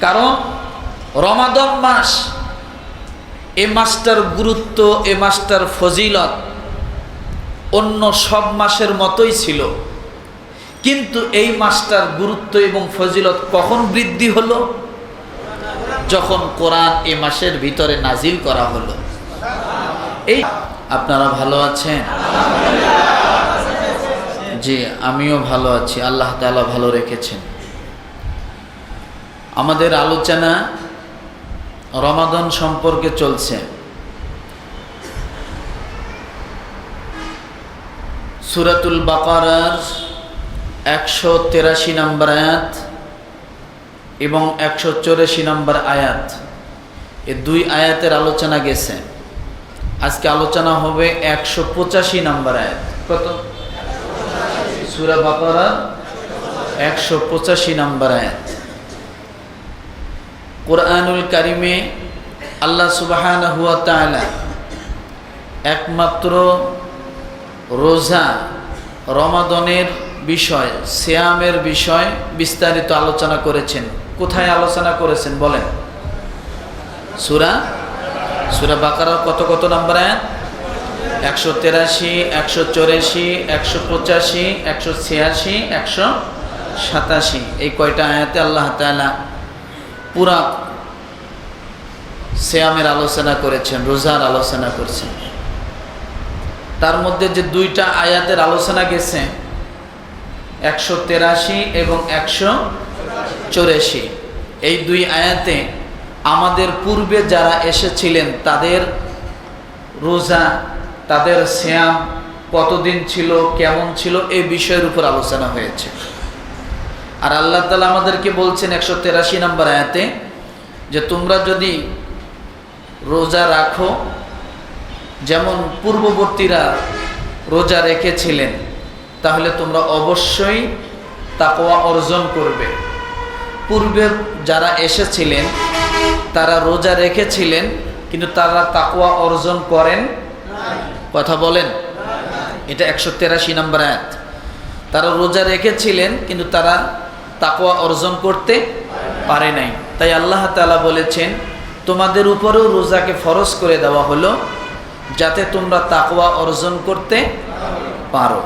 কারণ রমাদান মাস, এ মাসটার গুরুত্ব, এ মাসটার ফজিলত অন্য সব মাসের মতোই ছিল, কিন্তু এই মাসটার গুরুত্ব এবং ফজিলত কখন বৃদ্ধি হলো? যখন কোরআন এ মাসের ভিতরে নাজিল করা হলো। এই আপনারা ভালো আছেন? জি, আমিও ভালো আছি, আল্লাহ তাআলা ভালো রেখেছেন। আমাদের আলোচনা রমাদান সম্পর্কে চলছে। সূরাতুল বাকারার 183 নম্বর আয়াত এবং 184 নম্বর আয়াত, এই দুই আয়াতের আলোচনা গেছে। আজকে আলোচনা হবে 185 নম্বর আয়াত। কত? সূরা বাকারার 185 নম্বর আয়াত। কুরআনুল কারিমে আল্লাহ সুবহানাহু ওয়া তাআলা একমাত্র রোজা, রমাদানের বিষয়, সিয়ামের বিষয় বিস্তারিত আলোচনা করেছেন। কোথায় আলোচনা করেছেন বলেন? সূরা বাকারার কত নম্বর আয়াত? 183, 184, 185, 186, 187, এই কয়টা আয়াতে আল্লাহ তাআলা পুরা সিয়ামের আলোচনা করেছেন, রোজার আলোচনা করছেন। তার মধ্যে যে দুইটা আয়াতের আলোচনা গেছে 183 এবং 184, এই দুই আয়াতে আমাদের পূর্বে যারা এসেছিলেন তাদের রোজা, তাদের সিয়াম কতদিন ছিল, কেমন ছিল, এই বিষয়ের উপর আলোচনা হয়েছে। আর আল্লাহ তাআলা আমাদেরকে বলছেন 183 নম্বর আয়াতে যে তোমরা যদি রোজা রাখো যেমন পূর্ববর্তীরা রোজা রেখেছিলেন, তাহলে তোমরা অবশ্যই তাকওয়া অর্জন করবে। পূর্বে যারা এসেছিলেন তারা রোজা রেখেছিলেন কিন্তু তারা তাকওয়া অর্জন করেন, কথা বলেন, এটা 183 নম্বর আয়াত। তারা রোজা রেখেছিলেন কিন্তু তারা তাকওয়া অর্জন করতে পারে নাই। তাই আল্লাহ তাআলা বলেছেন তোমাদের উপরেও রোজাকে ফরজ করে দেওয়া হলো যাতে তোমরা তাকওয়া অর্জন করতে পারো।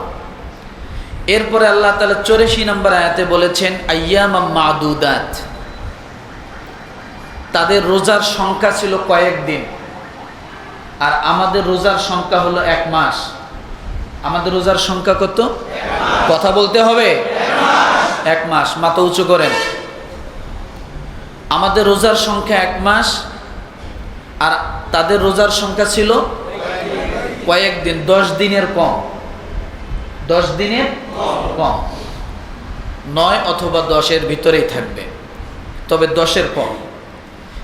এরপরে আল্লাহ তাআলা 84 নম্বর আয়াতে বলেছেন আইয়ামাম মাদুদাত, তাদের রোজার সংখ্যা ছিল কয়েকদিন, আর আমাদের রোজার সংখ্যা হলো 1 মাস। আমাদের রোজার সংখ্যা কত? কথা বলতে হবে, 1 মাস। মাথা উঁচু করেন। আমাদের রোজার সংখ্যা 1 মাস, আর তাদের রোজার সংখ্যা ছিল কয়েকদিন, 10 দিনের কম, 10 দিনের কম, 9 অথবা 10-এর ভিতরেই থাকবে, তবে 10-এর কম।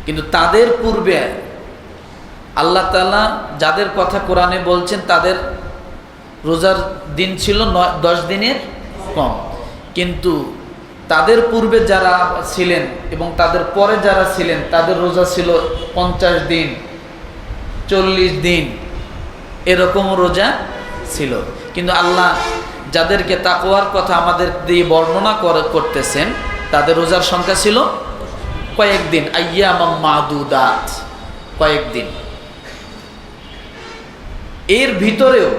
কিন্তু তাদের পূর্বে আল্লাহ তাআলা যাদের কথা কোরআনে বলছেন তাদের রোজার দিন ছিল 10 দিনের কম, কিন্তু তাদের পূর্বে যারা ছিলেন এবং তাদের পরে যারা ছিলেন তাদের রোজা ছিল 50 দিন, 40 দিন, এরকম রোজা ছিল। কিন্তু আল্লাহ যাদেরকে তাকওয়ার কথা আমাদের দিয়ে বর্ণনা করতেছেন তাদের রোজার সংখ্যা ছিল কয়েকদিন, আইয়ামাম মাদুদাত, কয়েকদিন। এর ভিতরেও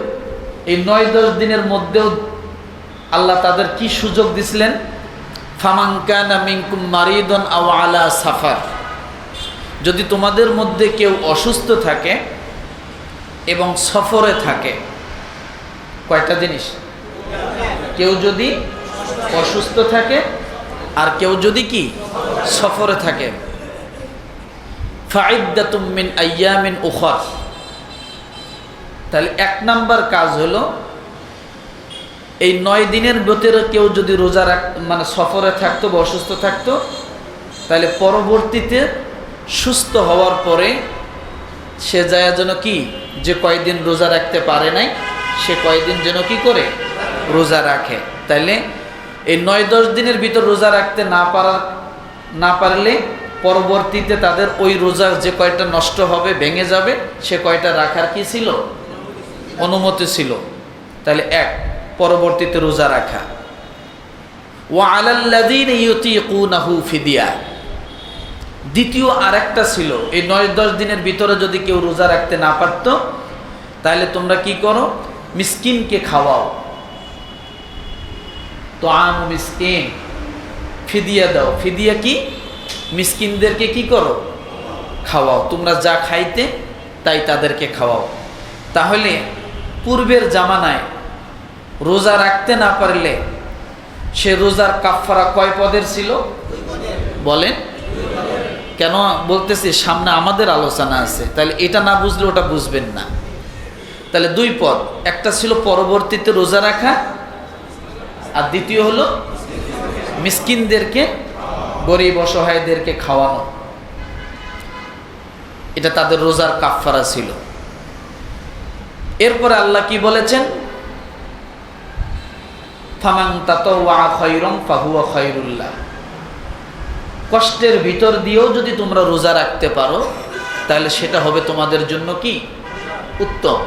এই 9-10 দিনের মধ্যেও আল্লাহ তাদের কি সুযোগ দিছিলেন? ফামান কানা মিনকুম মারিদুন আও আলা সাফার, যদি তোমাদের মধ্যে কেউ অসুস্থ থাকে এবং সফরে থাকে, কয়টা জিনিস? কেউ যদি অসুস্থ থাকে আর কেউ যদি কি সফরে থাকে, ফাইদ্দাতুম মিন আইয়ামিন উখর, তাহলে 1 নাম্বার কাজ হলো এই 9 দিনের ভিতরে কেউ যদি রোজা মানে সফরে থাকতো বা অসুস্থ থাকতো, তাহলে পরবর্তীতে সুস্থ হওয়ার পরে সে যায় যেন কি, যে কয়দিন রোজা রাখতে পারে নাই সে কয়দিন যেন কি করে রোজা রাখে। তাইলে এই 9-10 দিনের ভিতর রোজা রাখতে না পারলে পরবর্তীতে তাদের ওই রোজা যে কয়টা নষ্ট হবে, ভেঙে যাবে, সে কয়টা রাখার কি ছিল? অনুমতি ছিল। তাহলে 1, পরবর্তীতে রোজা রাখা। ওয়া আলাল্লাযীনা ইউতীকুনাহু ফিদিয়া, দ্বিতীয় আরেকটা ছিল, এই 9-10 দিনের ভিতরে যদি কেউ রোজা রাখতে না পারত, তাহলে তোমরা কি করো, মিসকিনকে খাওয়াও। তো মিসকিন, ফিদিয়া দাও। ফিদিয়া কি? মিসকিনদেরকে কি করো, খাওয়াও। তোমরা যা খাইতে তাই তাদেরকে খাওয়াও। তাহলে পূর্বের জামানায় রোজা রাখতে না পারলে সে রোজার কাফারা কয় পদের ছিল বলেন? কেন বলতেছি, সামনে আমাদের আলোচনা আছে, তাহলে এটা না বুঝলে ওটা বুঝবেন না। তাহলে 2 পদ, একটা ছিল পরবর্তীতে রোজা রাখা, আর দ্বিতীয় হলো মিসকিনদেরকে, গরিব অসহায়দেরকে খাওয়ানো। এটা তাদের রোজার কাফারা ছিল। এরপরে আল্লাহ কি বলেছেন? ফামান তাতাওয়া খায়রান ফাহুয়া খায়রুল্লাহ। কষ্টের ভিতর দিয়েও যদি তোমরা রোজা রাখতে পারো তাহলে সেটা হবে তোমাদের জন্য কি? উত্তম।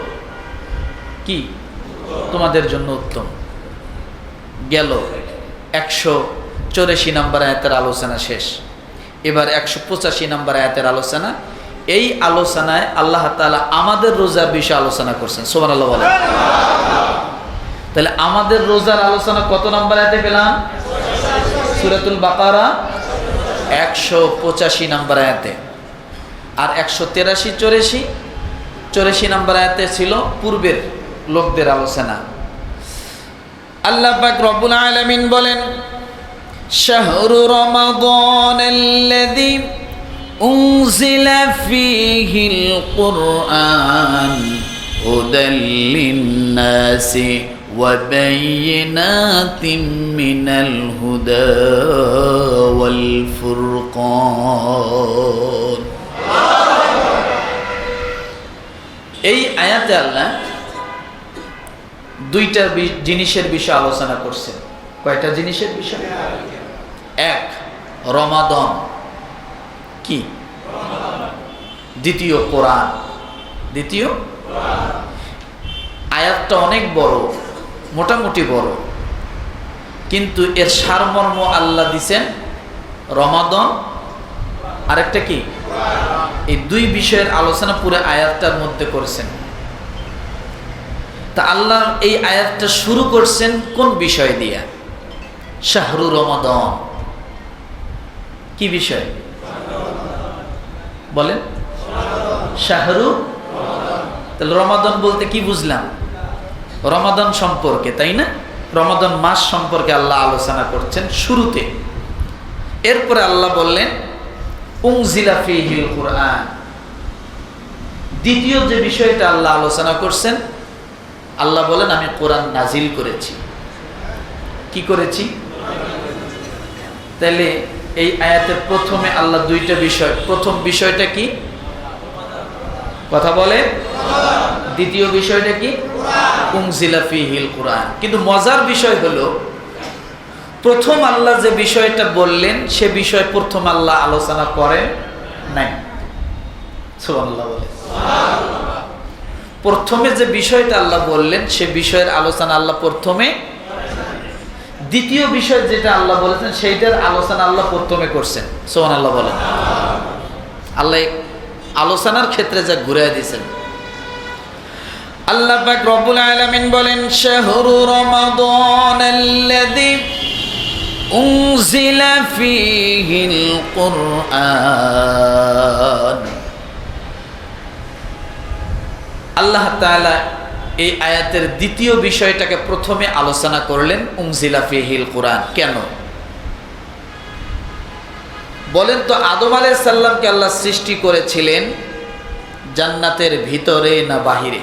কি? তোমাদের জন্য উত্তম। গেল 184 নম্বর আয়াতের আলোচনা শেষ। এবার 185 নম্বর আয়াতের আলোচনা। এই আলোচনায় আল্লাহ তাআলা আমাদের রোজার বিষয়ে আলোচনা করছেন। সুবহানাল্লাহ বলেন। তাহলে আমাদের রোজার আলোচনা কত নম্বর আয়াতে পেলাম? সূরাতুল বাকারা 185 নম্বর আয়াতে। আর 183-84 নম্বর আয়াতে ছিল পূর্বের লোকদের আলোচনা। আল্লাহ পাক রব্বুল আলামিন বলেন, শাহরু রমাদানাল্লাযী উনজিলা ফীহিল কুরআন হুদাল লিন-নাসি ওয়া বায়িনাতিম মিনাল হুদা ওয়াল ফুরকান। এই আয়াতে আল্লাহ 2টা জিনিসের বিষয়ে আলোচনা করছেন। কয়টা জিনিসের বিষয়? 1 রমাদান কি, দ্বিতীয় কোরআন। দ্বিতীয় আয়াতটা অনেক বড়, মোটামুটি বড়, কিন্তু এর সারমর্ম আল্লাহ দিছেন রমাদান, আরেকটা কি, এই 2 বিষয়ের আলোচনা পুরো আয়াতটার মধ্যে করেছেন। তা আল্লাহ এই আয়াতটা শুরু করছেন কোন বিষয় দিয়ে? শাহরু রমাদান। কি বিষয় বলেন? শাহরু। তাহলে রমাদান বলতে কি বুঝলাম? রমাদান সম্পর্কে, তাই না? রমাদান মাস সম্পর্কে আল্লাহ আলোচনা করছেন শুরুতে। এরপরে আল্লাহ বললেন উনজিলা ফীহিল কুরআন। দ্বিতীয় যে বিষয়টা আল্লাহ আলোচনা করছেন, আল্লাহ বলেন আমি কোরআন নাজিল করেছি। কি করেছি? তাহলে এই আয়াতের প্রথমে আল্লাহ 2টা বিষয়। প্রথম বিষয়টা কি? কথা বলে। দ্বিতীয় বিষয়টা কি? উনজিলা ফীহিল কুরআন। কিন্তু মজার বিষয় হলো, প্রথম আল্লাহ যে বিষয়টা বললেন সে বিষয় প্রথম আল্লাহ আলোচনা করেন নাই। সুবহানাল্লাহ বলে। প্রথমে যে বিষয়টা আল্লাহ বললেন সে বিষয়ের আলোচনা আল্লাহ প্রথমে, দ্বিতীয় বিষয় যেটা আল্লাহ বলেছেন সেইটার আলোচনা আল্লাহ প্রথমে করছেন। সুবহানাল্লাহ বলেন। আল্লাহ আলোচনার ক্ষেত্রে যা ঘুরে দিয়েছেন। আল্লাহ পাক রব্বুল আলামিন বলেন শাহরু রমাদানাল্লাযী উনজিলা ফীহিল কুরআন। আল্লাহ তাআলা এই আয়াতের দ্বিতীয় বিষয়টাকে প্রথমে আলোচনা করলেন উনজিলা ফীহিল কুরআন। কেন বলেন তো? আদম আলাইহিস সালামকে আল্লাহ সৃষ্টি করেছিলেন জান্নাতের ভিতরে না বাহিরে?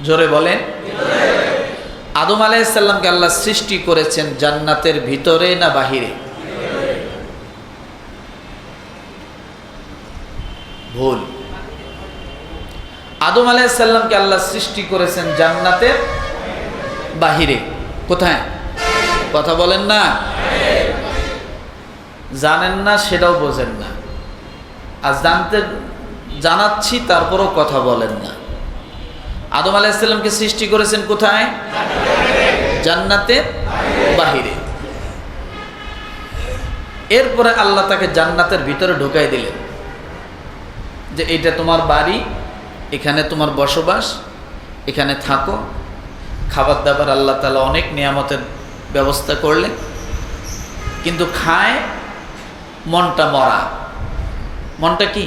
জোরে বলেন। আদম আলাইহিস সালামকে আল্লাহ সৃষ্টি করেছেন জান্নাতের ভিতরে না বাহিরে? ভুল। আদম আলাইহিস সালামকে আল্লাহ সৃষ্টি করেছেন জান্নাতের বাহিরে। কোথায়? কথা বলেন না। জানেন না সেটাও বোঝেন না, আজ জানাচ্ছি তারপরও কথা বলেন না। আদম আলাইহিস সালামকে সৃষ্টি করেছেন কোথায়? জান্নাতের বাহিরে। এরপরে আল্লাহ তাকে জান্নাতের ভিতরে ঢুকাই দিলেন যে এইটা তোমার বাড়ি, এখানে তোমার বসবাস, এখানে থাকো। খাবার দাবার আল্লাহ তাআলা অনেক নিয়ামতের ব্যবস্থা করলেন, কিন্তু খায় মনটা মরা। মনটা কি?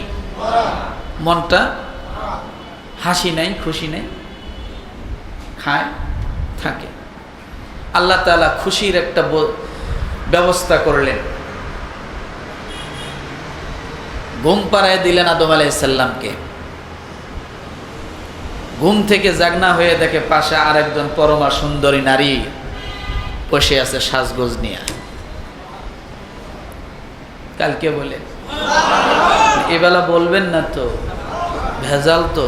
মনটা হাসি নাই, খুশি নেই, খায় থাকে। আল্লাহ তাআলা খুশির একটা ব্যবস্থা করলেন, ঘুম পাড়ায় দিলেন আদম আলাইহিস সালামকে। ঘুম থেকে জাগনা হয়ে দেখে পাশে আরেকজন পরমা সুন্দরী নারী বসে আছে সাজগোজ নিয়ে। কালকে বলে এবেলা বলবেন না তো, ভেজাল তো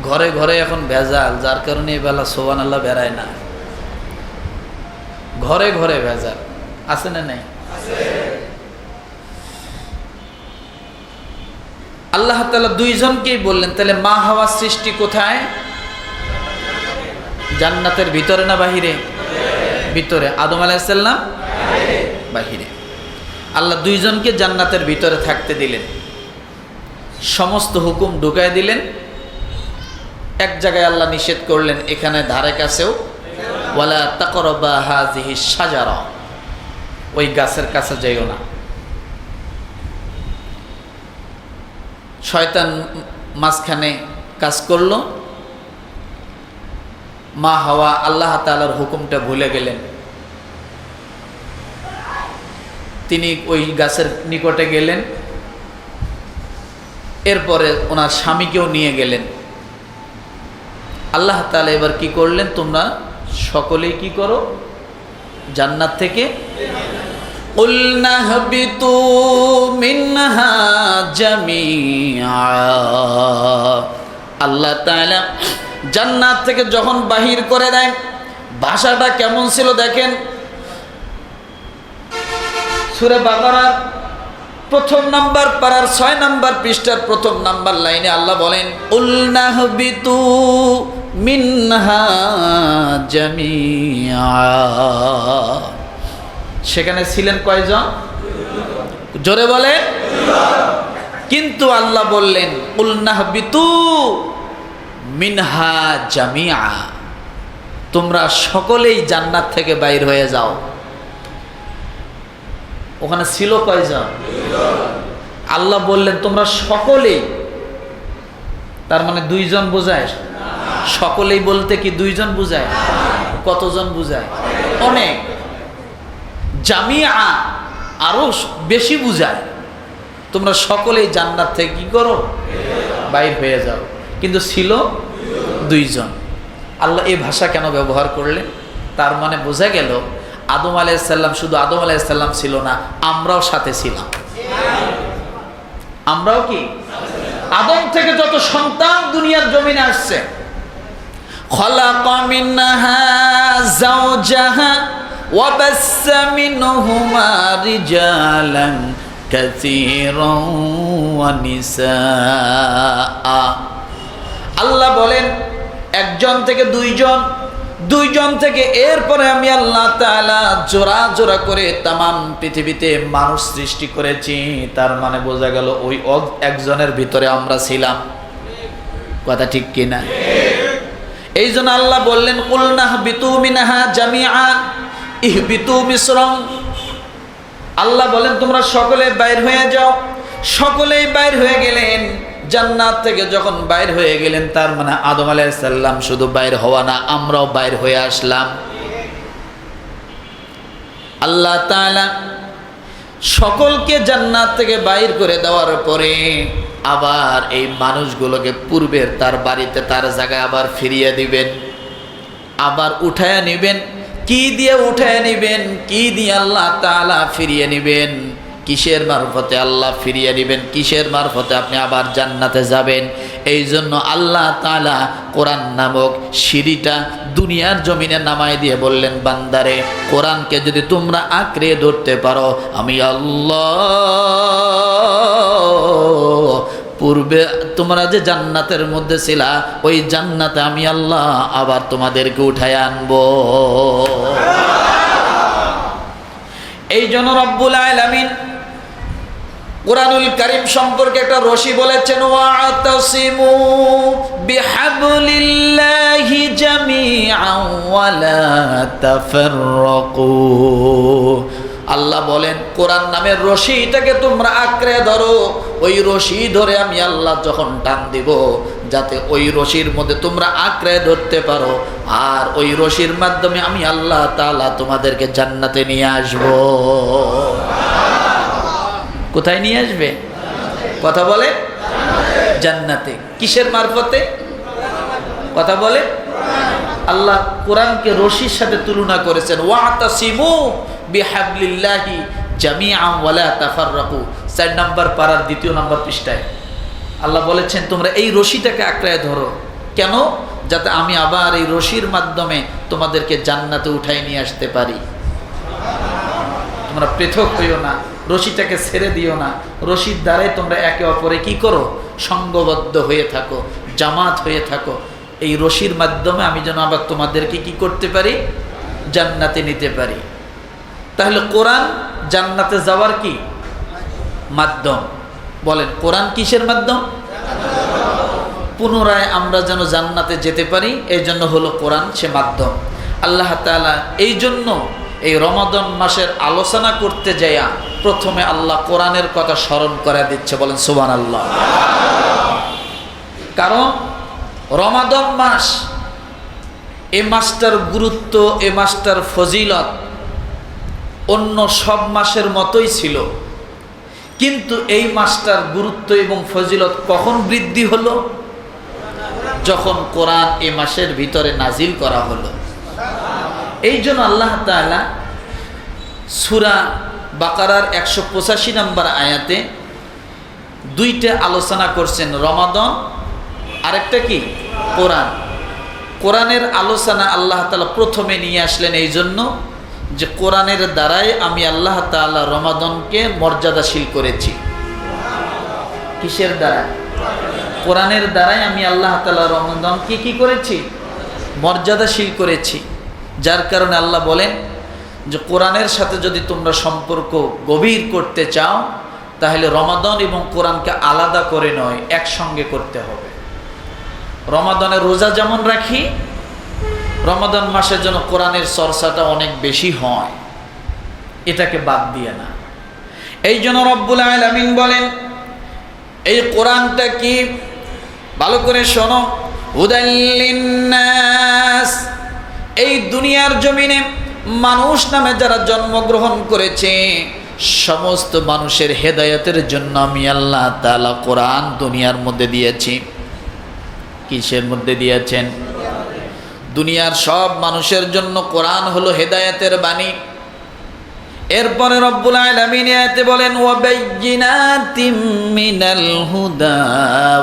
ঘরে ঘরে এখন ভেজাল, যার কারণে এবেলা সুবহানাল্লাহ বেড়ায় না। ঘরে ঘরে ভেজাল আছে না নাই? আল্লাহ তাআলা দুইজনকেই বললেন, তাহলে মা হাওয়া সৃষ্টি কোথায়? জান্নাতের ভিতরে না বাহিরে? ভিতরে। আদম আলাইহিস সালাম বাহিরে। আল্লাহ দুইজনকে জান্নাতের ভিতরে থাকতে দিলেন, সমস্ত হুকুম ঢুকায় দিলেন। এক জায়গায় আল্লাহ নিষেধ করলেন, এখানে ধারে কাছেও ওয়ালা তাকরাবা হাযিহি শাজারা, ওই গাছের কাছে যাইও না। শয়তান মাঝখানে কাজ করলো, মা হাওয়া আল্লাহ তাআলার হুকুমটা ভুলে গেলেন। তিনি ওই গাছের নিকটে গেলেন, এরপরে ওনার স্বামীকেও নিয়ে গেলেন। আল্লাহ তাআলা এবার কি করলেন, তোমরা সকলেই কি করো, জান্নাত থেকে কুলনা হাবিতু মিনহা জামিআ। আল্লাহ তাআলা জান্নাত থেকে যখন বাহির করে দেয়, ভাষাটা কেমন ছিল দেখেন। সূরা বাকারার প্রথম নাম্বার পারার 6 নাম্বার পৃষ্ঠার প্রথম নাম্বার লাইনে আল্লাহ বলেন, কুলনা হাবিতু মিনহা জামিআ। সেখানে ছিলেন কয়জন? জোরে বলে। কিন্তু আল্লাহ বললেন কুলনা হাবিতু মিনহা জামিআ, তোমরা সকলেই জান্নাত থেকে বাইর হয়ে যাও। ওখানে ছিল কয়জন? আল্লাহ বললেন তোমরা সকলেই, তার মানে দুইজন বোঝায়? সকলেই বলতে কি দুইজন বুঝায়? কতজন বুঝায়? অনেক। জামিআ আরো বেশি বুঝায়। তোমরা সকলেই জান্নাত থেকে কি করো, বাইর হয়ে যাও। কিন্তু ছিল দুইজন। আল্লাহ এই ভাষা কেন ব্যবহার করলেন? তার মানে বোঝা গেল আদম আলাইহিস সালাম শুধু আদম আলাইহিস সালাম ছিল না, আমরাও সাথে ছিলাম। আমরাও কি? আদম থেকে যত সন্তান দুনিয়ার জমিনে আসছে, খালাকা মিনহা যাওজাহা ওয়া বাসসা মিনহুমা রিজালান কাসীরান ওয়া নিসা। আল্লাহ বলেন একজন থেকে দুইজন, দুইজন থেকে এরপরে আমি আল্লাহ তাআলা জোড়া জোড়া করে তামাম পৃথিবীতে মানুষ সৃষ্টি করেছি। তার মানে বোঝা গেল ওই একজনের ভিতরে আমরা ছিলাম। কথা ঠিক কিনা? এই জন্য আল্লাহ বললেন কুলনা হাবিতু মিনহা জামিআ ইহবিতু মিসরাম। আল্লাহ বলেন তোমরা সকলে বাইর হয়ে যাও। সকলেই বাইর হয়ে গেলেন জান্নাত থেকে। যখন বাইর হয়ে গেলেন তার মানে আদম আলাইহিস সালাম শুধু বাইর হওয়া না, আমরাও বাইর হয়ে আসলাম। আল্লাহ তাআলা সকলকে জান্নাত থেকে বাইর করে দেওয়ার পরে আবার এই মানুষগুলোকে পূর্বের তার বাড়িতে তার জায়গায় আবার ফিরিয়ে দিবেন, আবার উঠায় নেবেন। কি দিয়ে উঠায় নেবেন? কি দিয়ে আল্লাহ তাআলা ফিরিয়ে নেবেন? কিসের মারফতে আল্লাহ ফিরিয়ে নেবেন? কিসের মারফতে আপনি আবার জান্নাতে যাবেন? এই জন্য আল্লাহ তাআলা কোরআন নামক সিঁড়িটা দুনিয়ার জমিনে নামায় দিয়ে বললেন, বান্দারে কোরআনকে যদি তোমরা আঁকড়ে ধরতে পারো, আমি আল্লাহ পূর্বে তোমরা যে জান্নাতের মধ্যে ছিলা, ওই জান্নাতে আমি আল্লাহ আবার তোমাদেরকে উঠায় আনবো। এই জন্য রব্বুল আলামিন কুরআনুল কারীম সম্পর্কে একটা রশি বলেছেন, ওয়াতাসিমু বিহাবলিল্লাহি জামিআন ওয়া লা তাফাররাকু। আল্লাহ বলেন কোরআন নামের রশিটাকে তোমরা আঁকড়ে ধরো, ওই রশি ধরে আমি আল্লাহ যখন টান দিব যাতে ওই রশির মধ্যে তোমরা আঁকড়ে ধরতে পারো, আর ওই রশির মাধ্যমে আমি আল্লাহ তাআলা তোমাদেরকে জান্নাতে নিয়ে আসব। কোথায় নিয়ে আসবে? কথা বলে জান্নাতে। কিসের মারফতে? কথা বলে। আল্লাহ কোরআনকে রশির সাথে তুলনা করেছেন, ওয়াতাসিমু বিহাবলিল্লাহি জামিআন ওয়া লা তাফাররাকু। 4 নম্বর পারার 2 নম্বর পৃষ্ঠায় আল্লাহ বলেছেন তোমরা এই রশিটাকে আঁকড়ে ধরো। কেন? যাতে আমি আবার এই রশির মাধ্যমে তোমাদেরকে জান্নাতে উঠাই নিয়ে আসতে পারি। তোমরা পৃথক হইও না, রশিটাকে ছেড়ে দিও না। রশির দ্বারাই তোমরা একে অপরে কি করো? সঙ্গবদ্ধ হয়ে থাকো, জামাত হয়ে থাকো। এই রশির মাধ্যমে আমি যেন আবার তোমাদেরকে কি করতে পারি? জান্নাতে নিতে পারি। তাহলে কোরআন জান্নাতে যাওয়ার কি মাধ্যম? বলেন, কোরআন কিসের মাধ্যম? পুনরায় আমরা যেন জান্নাতে যেতে পারি, এই জন্য হলো কোরআন সে মাধ্যম। আল্লাহ তাআলা এই জন্য এই রমাদান মাসের আলোচনা করতে যাইয়া প্রথমে আল্লাহ কোরআনের কথা স্মরণ করে দিচ্ছে। বলেন সুবহানাল্লাহ। কারণ রমাদান মাস, এই মাসটার গুরুত্ব, এই মাসটার ফজিলত অন্য সব মাসের মতোই ছিল, কিন্তু এই মাসটার গুরুত্ব এবং ফজিলত কখন বৃদ্ধি হলো? যখন কোরআন এই মাসের ভিতরে নাজিল করা হলো। এই জন্য আল্লাহ তাআলা সূরা বাকারার 185 নম্বর আয়াতে 2টা আলোচনা করছেন, রমাদান আরেকটা কি? কোরআন। কোরআনের আলোচনা আল্লাহ তাআলা প্রথমে নিয়ে আসলেন এই জন্য যে কোরআনের দ্বারাই আমি আল্লাহ তাআলা রমাদানকে মর্যাদাশীল করেছি। কিসের দ্বারা? কোরআনের দ্বারাই আমি আল্লাহ তাআলা রমাদানকে কি করেছি? মর্যাদাশীল করেছি। যার কারণে আল্লাহ বলেন যে কোরআনের সাথে যদি তোমরা সম্পর্ক গভীর করতে চাও তাহলে রমাদান এবং কোরআনকে আলাদা করে নয়, একসঙ্গে করতে হবে। রমাদানের রোজা যেমন রাখি, রমাদান মাসের জন্য কোরআনের চর্চাটা অনেক বেশি হয়, এটাকে বাদ দিয়ে না। এই জন্য রব্বুল আলামিন বলেন এই কোরআনটা কি? ভালো করে শোনো, হুদাল লিন্নাস। এই দুনিয়ার জমিনে মানুষ নামে যারা জন্মগ্রহণ করেছে সমস্ত মানুষের হেদায়েতের জন্য আমি আল্লাহ তাআলা কোরআন দুনিয়ার মধ্যে দিয়েছি। কিসের মধ্যে দিয়েছেন? দুনিয়ার সব মানুষের জন্য কোরআন হলো হেদায়েতের বাণী। এরপরে রব্বুল আলামিন আয়াতে বলেন, ওয়াবাইয়িনাতিম মিনাল হুদা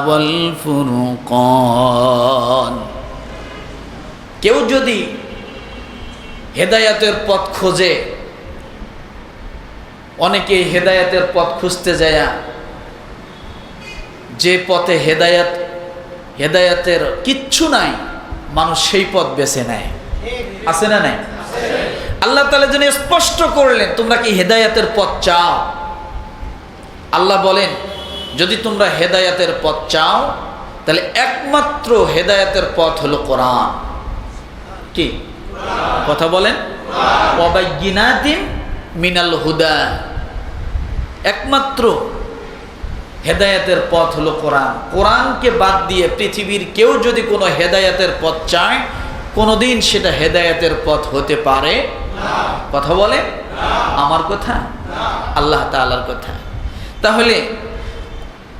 ওয়াল ফুরকান। কেউ যদি হেদায়েতের পথ খোঁজে, অনেকে হেদায়েতের পথ খুঁজতে যায় যে পথে হেদায়েতের কিচ্ছু নাই, মানুষ সেই পথ বেছে নেয়। আছে না নাই? আল্লাহ তাআলা যেন স্পষ্ট করলেন তোমরা কি হেদায়েতের পথ চাও? আল্লাহ বলেন যদি তোমরা হেদায়েতের পথ চাও তাহলে একমাত্র হেদায়েতের পথ হলো কোরআন। কি কথা বলেন? ওয়াবাইয়িনাতিম মিনাল হুদা। একমাত্র হেদায়েতের পথ হলো কোরআন। কোরআনকে বাদ দিয়ে পৃথিবীর কেউ যদি কোনো হেদায়েতের পথ চায় কোনোদিন সেটা হেদায়েতের পথ হতে পারে না। কথা বলে আমার কথা, আল্লাহ তাআলার কথা। তাহলে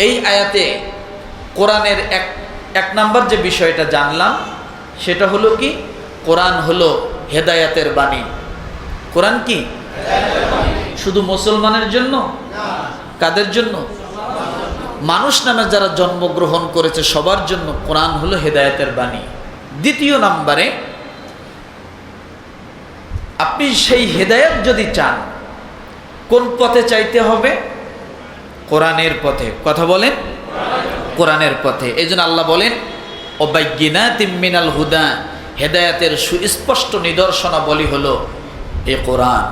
এই আয়াতে কোরআনের এক নাম্বার যে বিষয়টা জানলাম সেটা হলো কি? কোরআন হলো হেদায়েতের বাণী। কোরআন কি শুধু মুসলমানের জন্য? কাদের জন্য? মানুষ নামে যারা জন্মগ্রহণ করেছে সবার জন্য কোরআন হলো হেদায়েতের বাণী। দ্বিতীয় নম্বরে আপনি সেই হেদায়েত যদি চান কোন পথে চাইতে হবে? কোরআনের পথে। কথা বলেন কোরআনের পথে। এই জন্য আল্লাহ বলেন ওয়াবাইয়িনাতিম মিনাল হুদা, হেদায়েতের সুস্পষ্ট নিদর্শনাবলী হলো এই কোরআন।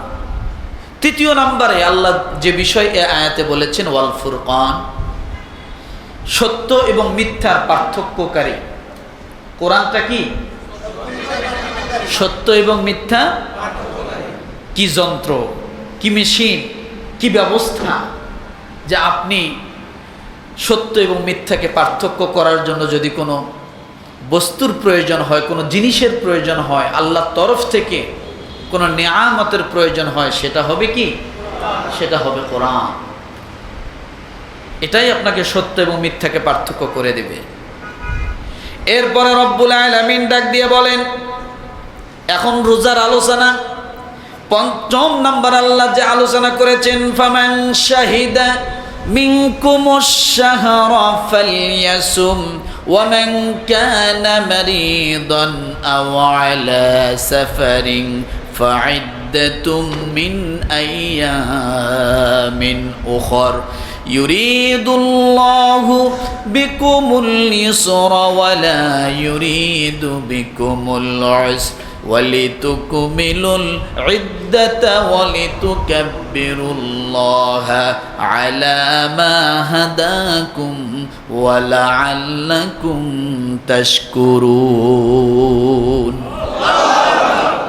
তৃতীয় নম্বরে আল্লাহ যে বিষয় এ আয়াতে বলেছেন ওয়াল ফুরকান, সত্য এবং মিথ্যার পার্থক্যকারী। কোরআনটা কি সত্য এবং মিথ্যা? কি যন্ত্র, কি মেশিন, কি ব্যবস্থা যে আপনি সত্য এবং মিথ্যাকে পার্থক্য করার জন্য যদি কোনো বস্তুর প্রয়োজন হয়, কোনো জিনিসের প্রয়োজন হয়, আল্লাহর তরফ থেকে কোনো নেয়ামতের প্রয়োজন হয়, সেটা হবে কি? সেটা হবে কোরআন। এটাই আপনাকে সত্য এবং মিথ্যাকে পার্থক্য করে দেবে। এরপরে রব্বুল আলামিন ডাক দিয়ে বলেন, এখন রোজার আলোচনা। পঞ্চম নাম্বার আল্লাহ যে আলোচনা করেছেন, ফামান শাহিদা মিনকুমুশ শাহরা ফালইয়াসুম ওয়া মান কানা মারিদান আও আলা সাফারিন ফাইদ্দাতুম মিন আইয়ামিন উখর ইউরিদুল্লাহু বিকুমুল ইসরা ওয়া লা ইউরিদু বিকুমুল উসরা ওয়ালিতুকমিলুল ইদ্দাতা ওয়ালিতুকাব্বিরুল্লাহা আলা মা হাদাকুম ওয়া লাআল্লাকুম তাশকুরুন।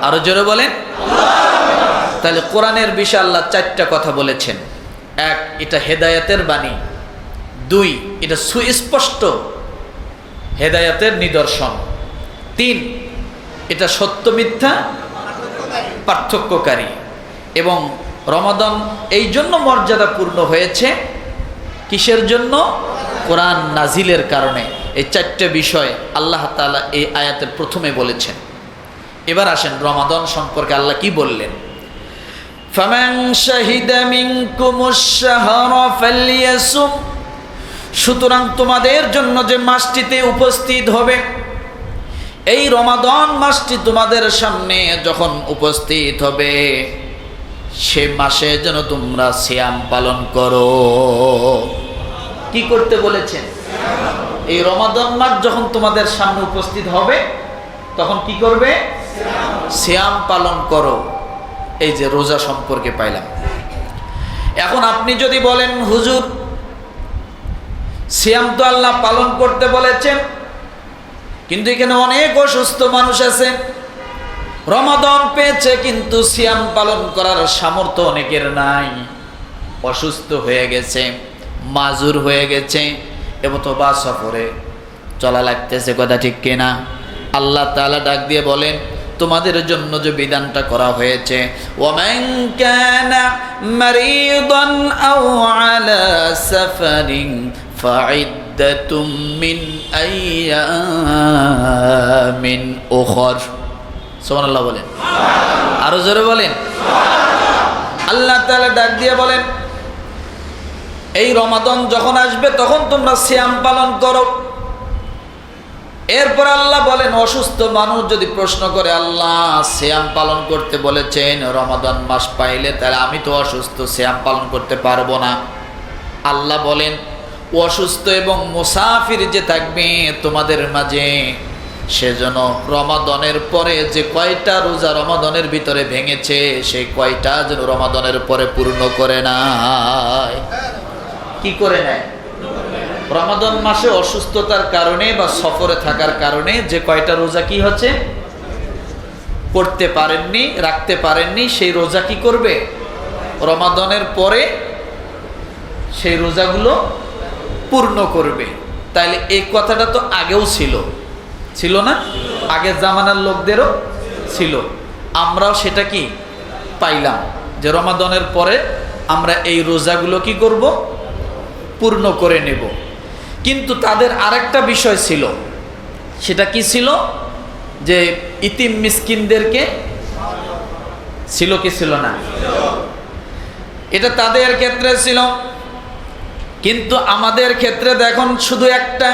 আরো জোরে বলেন। তাহলে কোরআনের বিষয়ে আল্লাহ চারটা কথা বলেছেন। এক, এটা হেদায়েতের বাণী। দুই, এটা সুস্পষ্ট হেদায়েতের নিদর্শন। তিন, এটা সত্য মিথ্যা পার্থক্যকারী। এবং রমাদান এই জন্য মর্যাদাপূর্ণ হয়েছে, কিসের জন্য? কোরআন নাজিলের কারণে। এই চারটে বিষয় আল্লাহ তাআলা এই আয়াতের প্রথমে বলেছেন। এবার আসেন রমাদান সম্পর্কে আল্লাহ কি বললেন। ফামান শাহিদা মিনকুমুশ শাহরা ফালইয়াসুম, সুতরাং তোমাদের জন্য যে মাসটিতে উপস্থিত হবে, এই রমাদান মাসটি তোমাদের সামনে যখন উপস্থিত হবে, সে মাসে যেন তোমরা সিয়াম পালন করো। কি করতে বলেছেন? এই রমাদান মাস যখন তোমাদের সামনে উপস্থিত হবে, তখন কি করবে? সিয়াম পালন করো। এই যে রোজা সম্পর্কে পাইলাম। এখন আপনি যদি বলেন, হুজুর সিয়াম তো আল্লাহ পালন করতে বলেছেন, কিন্তু এখানে অনেক অসুস্থ মানুষ আছে, রমাদান পেয়েছে কিন্তু সিয়াম পালন করার সামর্থ্য অনেকের নাই, অসুস্থ হয়ে গেছে, মাজুর হয়ে গেছে, এবং তো বা সফরে চলা লাগতেছে, কথা ঠিক কিনা? আল্লাহ তাআলা ডাক দিয়ে বলেন, তোমাদের জন্য যে বিধানটা করা হয়েছে, ওয়ামান কানা মারিদান আও আলা সাফারিন ফাইদ্দাতুম মিন আইয়ামিন উখর। সুবহানাল্লাহ বলেন, আরো জোরে বলেন। আল্লাহ তাআলা ডাক দিয়ে বলেন, এই রমাদান যখন আসবে তখন তোমরা সিয়াম পালন করো। এরপর আল্লাহ বলেন, অসুস্থ মানুষ যদি প্রশ্ন করে, আল্লাহ সিয়াম পালন করতে বলেছেন রমাদান মাস পাইলে, তাহলে আমি তো অসুস্থ, সিয়াম পালন করতে পারবো না। আল্লাহ বলেন, অসুস্থ এবং মুসাফির যে থাকবে তোমাদের মাঝে, সেজন্য রমাদানের পরে যে কয়টা রোজা রমাদানের ভিতরে ভেঙেছে, সেই কয়টা যেন রমাদানের পরে পূর্ণ করে নেয়। কি করে নেয়? রমাদান মাসে অসুস্থতার কারণে বা সফরে থাকার কারণে যে কয়টা রোজা কি হচ্ছে করতে পারেননি, রাখতে পারেননি, সেই রোজা কি করবে? রমাদানের পরে সেই রোজাগুলো পূর্ণ করবে। তাইলে এই কথাটা তো আগেও ছিল না? আগের জামানার লোকদেরও ছিল। আমরাও সেটা কি পাইলাম যে রমাদানের পরে আমরা এই রোজাগুলো কি করব? পূর্ণ করে নেব। কিন্তু তাদের আরেকটা বিষয় ছিল, সেটা কি ছিল? যে ইতিম মিসকিনদেরকে ছিল কি ছিল না? এটা তাদের ক্ষেত্রে ছিল, কিন্তু আমাদের ক্ষেত্রে দেখুন শুধু একটা,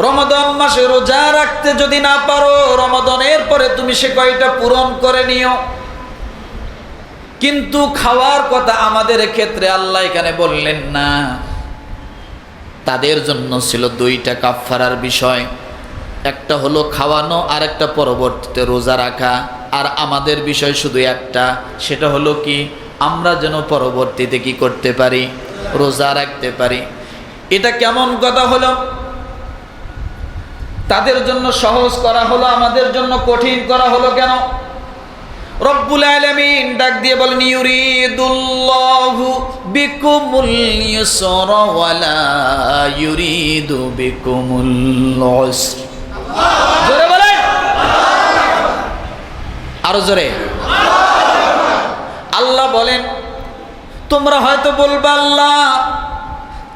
রমাদান মাসে রোজা রাখতে যদি না পারো, রমাদানের পরে তুমি সে কয়টা পূরণ করে নিও। কিন্তু খাওয়ার কথা আমাদের ক্ষেত্রে আল্লাহ এখানে বললেন না। তাদের জন্য ছিল দুইটা কাফারার বিষয়, একটা হলো খাওয়ানো, আর একটা পরবর্তীতে রোজা রাখা। আর আমাদের বিষয় শুধু একটা, সেটা হলো কি? আমরা যেন পরবর্তীতে কি করতে পারি, রোজা রাখতে পারি। এটা কেমন কথা হলো? তাদের জন্য সহজ করা হলো, আমাদের জন্য কঠিন করা হলো কেন? রব্বুল আলামিন ডাক দিয়ে বলেন, ইউরিদুল্লাহু বিকুমুল ইউসরা ওয়ালা ইউরিদু বিকুমুল উসর। জোরে বলেন, আরো জোরে। আল্লাহ বলেন, তোমরা হয়তো বলবে আল্লাহ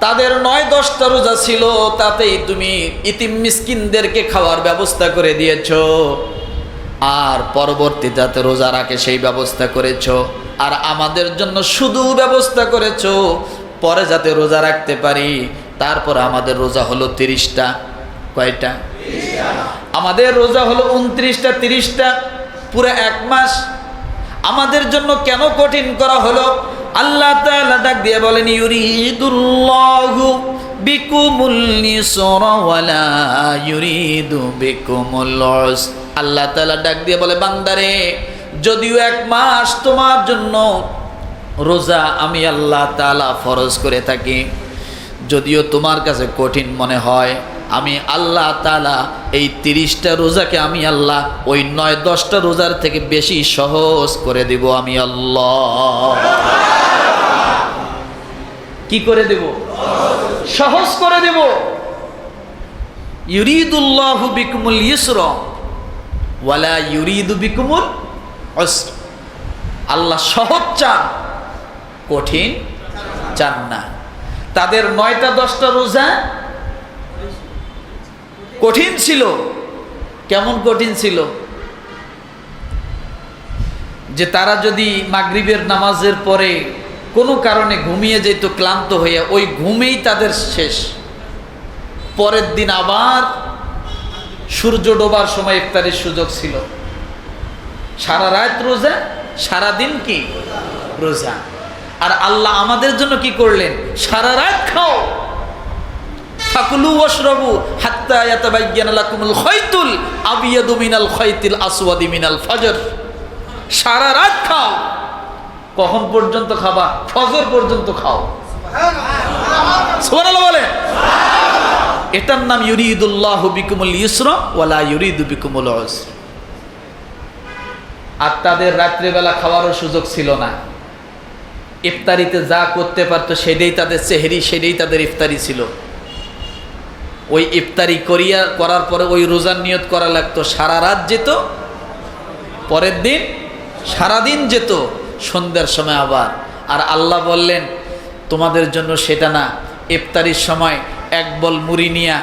তাদের 9-10টা রোজা ছিল, তাতেই তুমি ইতিম মিসকিনদেরকে খাওয়ার ব্যবস্থা করে দিয়েছো, আর পরবর্তীতে যাতে রোজা রাখে সেই ব্যবস্থা করেছো, আর আমাদের জন্য শুধু ব্যবস্থা করেছো পরে যাতে রোজা রাখতে পারি। তারপর আমাদের রোজা হলো 30টা। কয়টা? আমাদের রোজা হলো 29টা, 30টা, পুরো 1 মাস। আমাদের জন্য কেন কঠিন করা হলো? আল্লাহ তাআলা ডাক দিয়ে বলেন, ইউরিদুল্লাহু বিকুমুল ইউসরা ওয়ালা ইউরিদু বিকুমুল উসর। আল্লাহ তাআলা ডাক দিয়ে বলে, বান্দারে, যদিও 1 মাস তোমার জন্য রোজা আমি আল্লাহ তাআলা ফরজ করে থাকি, যদিও তোমার কাছে কঠিন মনে হয়, আমি আল্লাহ তাআলা এই 30টা রোজাকে আমি আল্লাহ ওই 9-10টা রোজার থেকে বেশি সহজ করে দেব। আমি আল্লাহ কি করে দেব? সহজ করে দেব। ইউরিদুল্লাহু বিকুমুল ইউসরা ওয়ালা ইউরিদু বিকুমুল উসর। আল্লাহ সহজ চান, কঠিন চান না। তাদের 9টা-10টা রোজা কঠিন ছিল। কেমন কঠিন ছিল? যে তারা যদি মাগরিবের নামাজের পরে কোনো কারণে ঘুমিয়ে যেত ক্লান্ত হয়ে, ওই ঘুমেই তাদের শেষ। পরের দিন আবার সূর্য ডোবার সময় ইফতারের সুযোগ ছিল। সারা রাত রোজা, সারা দিন কি রোজা। আর আল্লাহ আমাদের জন্য কি করলেন? সারা রাত খাও, ফাকুলু ওয়াশরাবু হাত্তা ইয়াতাবায়্যানা লাকুমুল খায়তুল আবিয়াদু মিনাল খায়তিল আসওয়াদি মিনাল ফজর। সারা রাত খাও। কখন পর্যন্ত খাবা? ফজর পর্যন্ত খাও। সুবহানাল্লাহ বলে। এটার নাম ইউরিদুল্লাহু বিকুমুল ইউসরা ওয়ালা ইউরিদু বিকুমুল উসর। আর তাদের রাত্রিবেলা খাওয়ারও সুযোগ ছিল না। ইফতারিতে যা করতে পারতো সেটাই তাদের সেহরি, সেটাই তাদের ইফতারি ছিল। ওই ইফতারি করার পরে ওই রোজার নিয়ত করা লাগতো। সারা রাত যেত, পরের দিন সারাদিন যেত, সন্ধ্যার সময় আবার। আর আল্লাহ বললেন, তোমাদের জন্য সেটা না। ইফতারির সময় 1 বল মুড়ি নিয়া,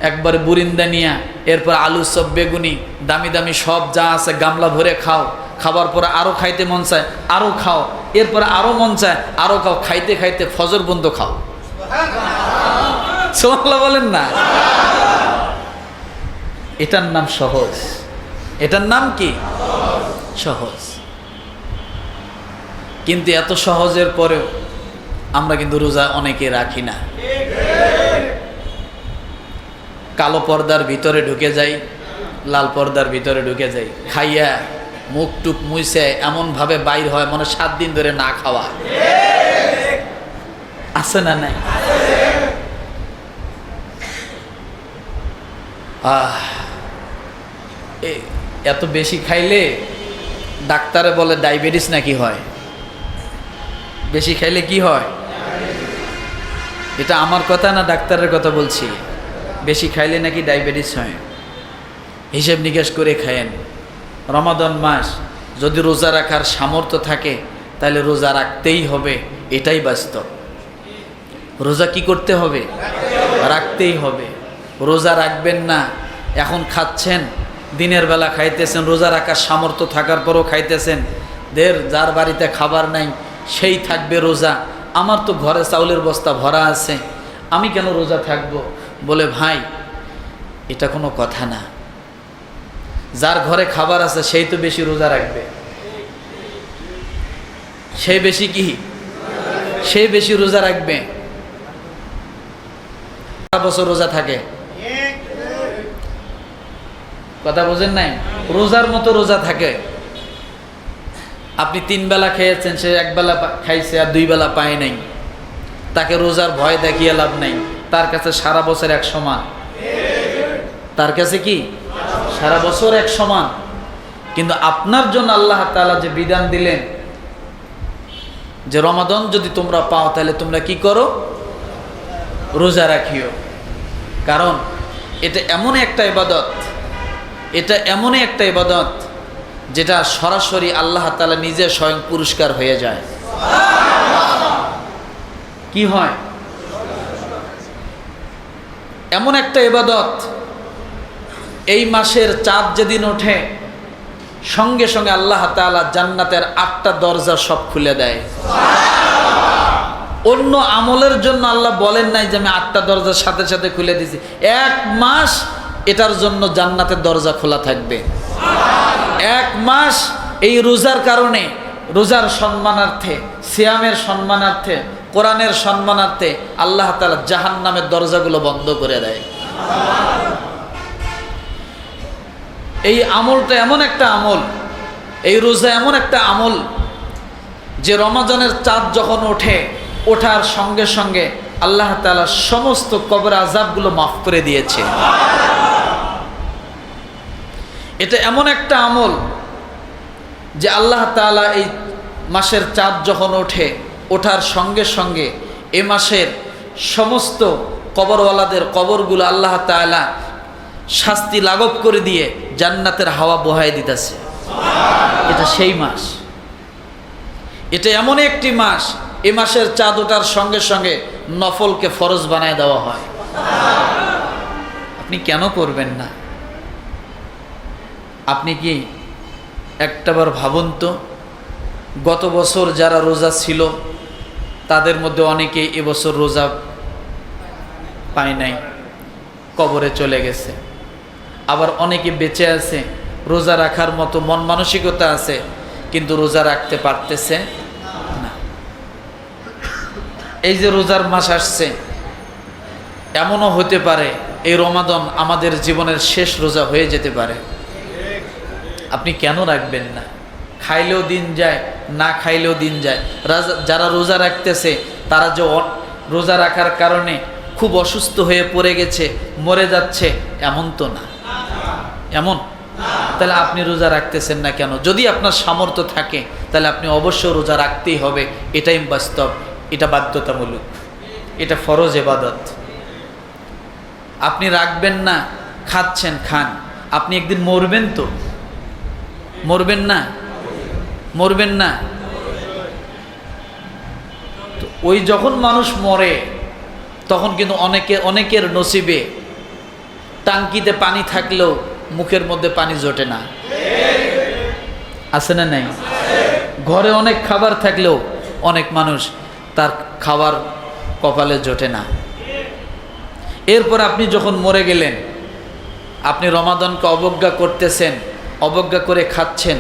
একবার বুরিন্দা নিয়া, এরপর আলু সব, বেগুনি, দামি দামি সব যা আছে গামলা ভরে খাও। খাবার পরে আরও খাইতে মন চায়, আরও খাও। এরপরে আরও মন চায়, আরও খাও। খাইতে খাইতে ফজর বন্ধ খাও। সুবহানাল্লাহ বলেন না। এটার নাম সহজ। এটার নাম কি? সহজ। কিন্তু এত সহজের পরেও আমরা কিন্তু রোজা অনেকে রাখি না। কালো পর্দার ভিতরে ঢুকে যাই, লাল পর্দার ভিতরে ঢুকে যাই, খাইয়া মুখ টুক মুইছে এমনভাবে বাইর হয় মনে 7 দিন ধরে না খাওয়া। আছে না নাই? এত বেশি খাইলে ডাক্তারে বলে ডায়াবেটিস নাকি হয়। বেশি খাইলে কি হয়? এটা আমার কথা না, ডাক্তারের কথা বলছি। বেশি খাইলে নাকি ডায়াবেটিস হয়। হিসেব নিকাশ করে খায়েন। রমাদান মাস, যদি রোজা রাখার সামর্থ্য থাকে তাহলে রোজা রাখতেই হবে, এটাই বাস্তব। রোজা কি করতে হবে? রাখতেই হবে। রোজা রাখবেন না, এখন খাচ্ছেন, দিনের বেলা খাইতেছেন, রোজা রাখার সামর্থ্য থাকার পরও খাইতেছেন। যার বাড়িতে খাবার নাই সেই থাকবে রোজা। আমার তো ঘরে চাউলের বস্তা ভরা আছে, আমি কেন রোজা থাকবো? বলে ভাই, এটা কোনো কথা না। যার ঘরে খাবার আছে সেই তো বেশি রোজা রাখবে। সেই বেশি কি? সেই বেশি রোজা রাখবে। সারা বছর রোজা থাকে, কথা বোঝেন নাই? রোজার মতো রোজা থাকে। আপনি 3 বেলা খেয়েছেন, সে 1 বেলা খাইছে আর 2 বেলা পায় নাই, তাকে রোজার ভয় দেখিয়ে লাভ নাই। তার কাছে সারা বছর এক সমান। তার কাছে কি সারা বছর এক সমান। কিন্তু আপনার জন্য আল্লাহ তাআলা যে বিধান দিলেন যে রমাদান যদি তোমরা পাও তাহলে তোমরা কি করো, রোজা রাখিও। কারণ এটা এমন একটা ইবাদত, এটা এমনই একটা ইবাদত যেটা সরাসরি আল্লাহ তাআলা নিজে স্বয়ং পুরস্কার হয়ে যায়। কি হয়? এমন একটা ইবাদত, এই মাসের চাঁদ যেদিন ওঠে সঙ্গে সঙ্গে আল্লাহ তাআলা জান্নাতের 8টা দরজা সব খুলে দেয়। অন্য আমলের জন্য আল্লাহ বলেন নাই যে আমি 8টা দরজার সাথে সাথে খুলে দিয়েছি। 1 মাস এটার জন্য জান্নাতের দরজা খোলা থাকবে। 1 মাস এই রোজার কারণে, রোজার সম্মানার্থে, সিয়ামের সম্মানার্থে, কোরআনের সম্মানার্থে আল্লাহ তাআলা জাহান্নামের দরজাগুলো বন্ধ করে দেয়। এই আমলটা এমন একটা আমল, এই রোজা এমন একটা আমল যে রমাজানের চাঁদ যখন ওঠে, ওঠার সঙ্গে সঙ্গে আল্লাহ তাআলা সমস্ত কবর আযাবগুলো মাফ করে দিয়েছে। এটা এমন একটা আমল যে আল্লাহ তাআলা এই মাসের চাঁদ যখন ওঠে, ওঠার সঙ্গে সঙ্গে এ মাসের সমস্ত কবরওয়ালাদের কবরগুলো আল্লাহ তাআলা শাস্তি লাঘব করে দিয়ে জান্নাতের হাওয়া বহায় দিতেছে। এটা সেই মাস, এটা এমন একটি মাস, এ মাসের চাঁদ ওঠার সঙ্গে সঙ্গে নফলকে ফরজ বানায় দেওয়া হয়। আপনি কেন করবেন না? আপনি কি একটাবার ভাবুন তো, গত বছর যারা রোজা ছিল তাদের মধ্যে অনেকেই এবছর রোজা পায় নাই, কবরে চলে গেছে। আবার অনেকে বেঁচে আছে, রোজা রাখার মতো মন মানসিকতা আছে, কিন্তু রোজা রাখতে পারতেছে না। এই যে রোজার মাস আসছে, এমনও হতে পারে এই রমাদান আমাদের জীবনের শেষ রোজা হয়ে যেতে পারে। আপনি কেন রাখবেন না? খাইলেও দিন যায়, না খাইলেও দিন যায়। যারা রোজা রাখতেছে তারা যে রোজা রাখার কারণে খুব অসুস্থ হয়ে পড়ে গেছে, মরে যাচ্ছে, এমন তো না। এমন? তাহলে আপনি রোজা রাখতেছেন না কেন? যদি আপনার সামর্থ্য থাকে তাহলে আপনি অবশ্যই রোজা রাখতেই হবে। এটাই বাস্তব, এটা বাধ্যতামূলক, এটা ফরজ ইবাদত। আপনি রাখবেন না, খাচ্ছেন, খান। আপনি একদিন মরবেন তো, মরবেন না? মরবেন না? তো ওই যখন মানুষ মরে তখন কিন্তু অনেকের নসিবে টাঙ্কিতে পানি থাকলেও মুখের মধ্যে পানি জোটে না। আছে না নাই? ঘরে অনেক খাবার থাকলেও অনেক মানুষ তার খাবার কপালে জোটে না। এরপর আপনি যখন মরে গেলেন, আপনি রমাদানকে অবজ্ঞা করতেছেন, অবজ্ঞা করে খাচ্ছেন।